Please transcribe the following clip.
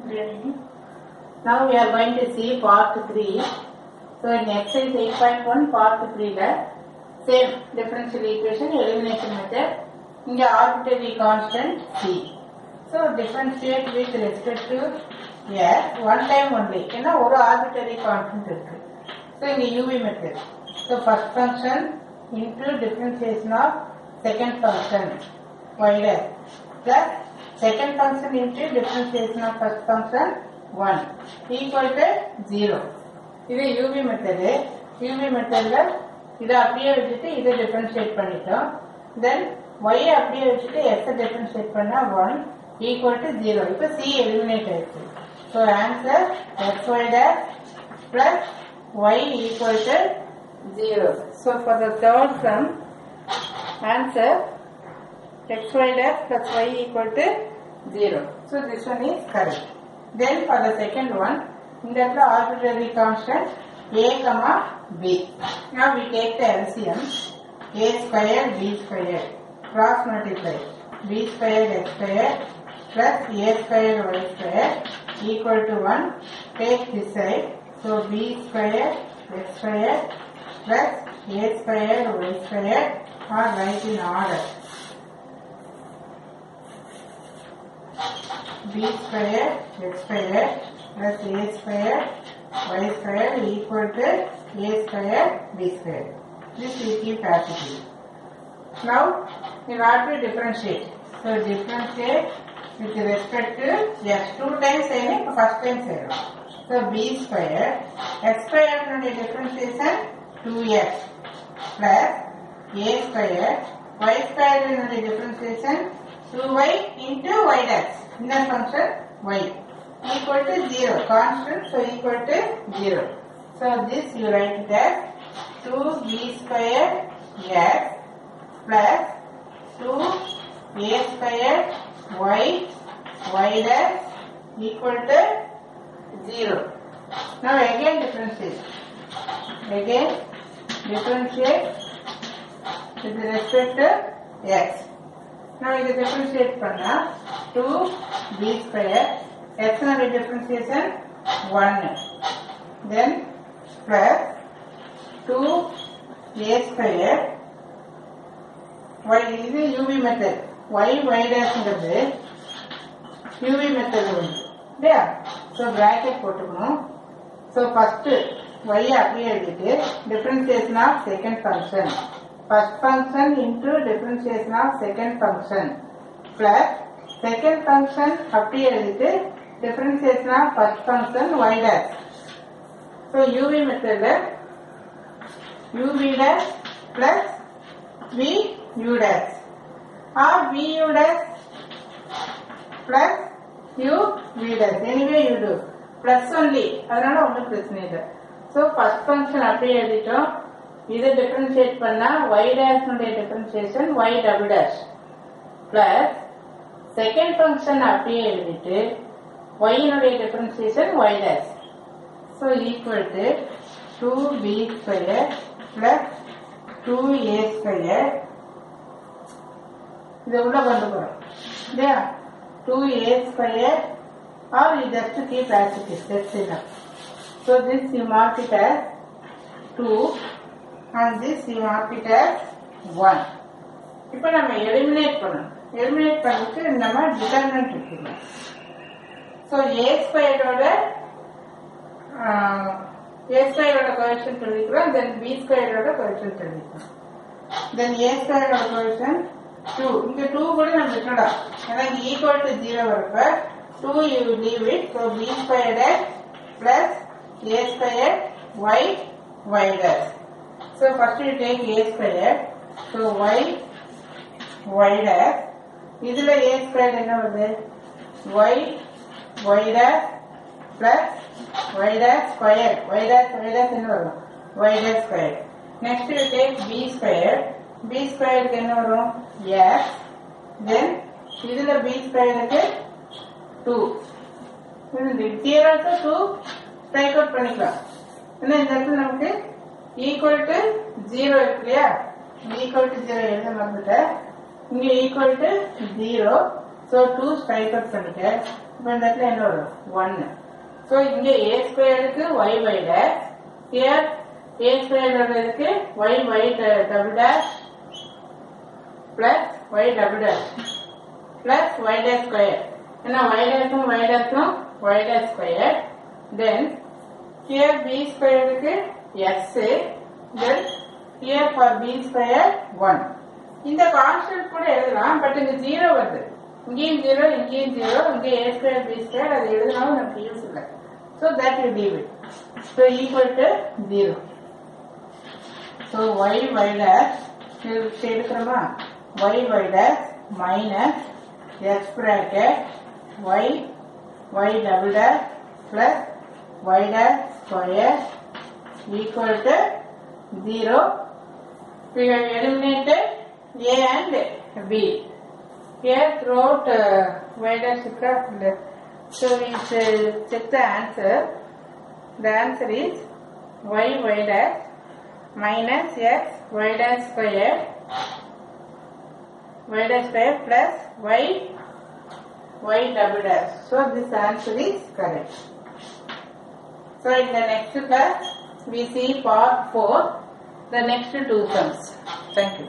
Really? Now we are going to see part 3. So in exercise 8.1 part 3 same differential equation elimination method. In the arbitrary constant C. So differentiate with respect to S one time only. You know, one arbitrary constant irukku. So in the UV method. So first function into differentiation of second function y dash plus second function into differentiation of first function 1 equal to 0. இது UV method. UV method இதை அப்படியே வச்சுட்டு இதை differentiate பண்ணிட்டோம். Then y அப்படியே வச்சுட்டு s differentiate பண்ணா 1 equal to 0. இப்போ C eliminate ஆயிடுச்சு. So answer xy dash plus y equal to 0. So for the third sum, answer xy dash plus y equal to 0. So this one is correct. Then for the second one, in that arbitrary constant a comma b. Now we take the LCM a square b square cross multiply b square x square plus a square y square equal to 1. Take this side. So b square x square plus a square y square are right in order. b square x square plus a square y square equal to a square b square. This we keep as it is. Now we have to differentiate. So differentiate with respect to x. 2 times saying first time saying. So b square x square differentiation 2x plus a square y square differentiation 2y into y dash. In that function y equal to 0. Constant, so equal to 0. So this you write it as 2b square x plus 2a square y dash equal to 0. Now again differentiate. Again differentiate with respect to x. Now இது differentiate பண்ணா 2b square x நோட differentiation 1 then plus 2a square y இது UV method y dash ங்கிறது UV method ஒன்று இல்லையா? So bracket போட்டுக்கணும். So first y அப்படியே எழுதிட்டு differentiation of second function first function into differentiation of second function plus second function அப்படியே எழுதிட்டு differentiation of first function y dash. So UV method UV dash plus VU dash or VU dash plus UV dash. Anyway you do plus only. அதனால ஒன்றும் பிரச்சனை இல்லை. So first function அப்படியே எழுதிட்டோம். இதை differentiate பண்ணா y dash நுடைய differentiation y double dash plus second function அப்படியே எழுதிட்டு y நுடைய differentiation y dash. So equal to 2b square plus 2a square. இதை உள்ள கொண்டு போறோம் இல்லையா? 2a square or you just keep as it is. That's enough. So this you mark it as 2 and this you mark it as 1. இப்போ நம்ம eliminate பண்ணணும். Eliminate பண்ணிட்டு நம்ம determinant எடுத்துக்கலாம். So a square ஓட coefficient எழுதிக்கிறோம். Then b square ஓட coefficient எழுதிக்கிறோம். Then a square ஓட coefficient 2. இங்க 2 கூட நம்ம விட்டுடலாம். ஏன்னா இங்க equal to 0 வரப்ப 2 you leave it. So b square dash plus a square y dash. So first you take a square. So y dash. இதுல a square என்ன வருது? y dash plus y dash square. y dash என்ன வரும்? y dash square. Next you take b square. b square என்ன வரும்? x. Then இதுல b square க்கு 2. Here also 2 strike out பண்ணிக்கலாம். ஏன்னா இந்த இடத்துல நமக்கு equal to 0 இருக்கு இல்லையா? equal to 0 எழுத மறந்துட்டேன். இங்க equal to 0. So So 2 strike out பண்ணிட்டு இப்போ இந்த இடத்துல என்ன வரும் 1. So இங்க a squared க்கு y dash, here a squared இருக்கு y double dash plus y double dash plus y dash square. ஏன்னா y dash square. Then here b squared இருக்கு x, then here for b square 1. இந்த constant கூட எழுதலாம், but இங்க 0 வருது. இங்கேயும் 0, இங்கேயும் 0, இங்கே a square b square அது எழுதினாலும் நமக்கு யூஸ் இல்லை. So that you leave it. So equal to 0. So y dash எடுக்கிறோமா, y dash minus x bracket y double dash plus y dash square equal to 0. We have eliminated a and b. Here throughout y dash left. So we check the answer. The answer is y dash minus x y dash square plus y double dash. So this answer is correct. So in the next class we see part 4, the next 2 sums. Thank you.